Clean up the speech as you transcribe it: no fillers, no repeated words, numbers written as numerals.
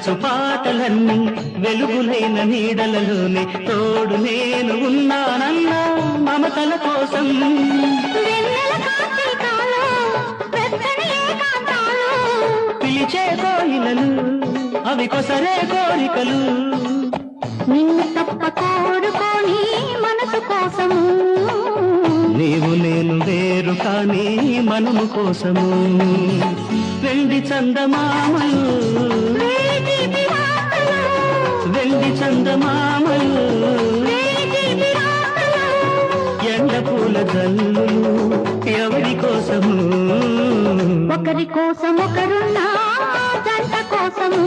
మనసు పాటలన్నీ వెలుగులైన నీడలలోనే తోడు నేను ఉన్నానన్నా మమతల కోసం పిలిచే కోయిలలు అవి కొసరే కోరికలు నిన్ను తప్ప కోరుకోని మనసు కోసము నీవు నేను వేరు కానీ మనము కోసము వెండి చందమామలు వెండి చందమామలు ఎండ పూల జల్లులు ఎవరి కోసము ఒకరి కోసం ఒకరున్నా జంట కోసము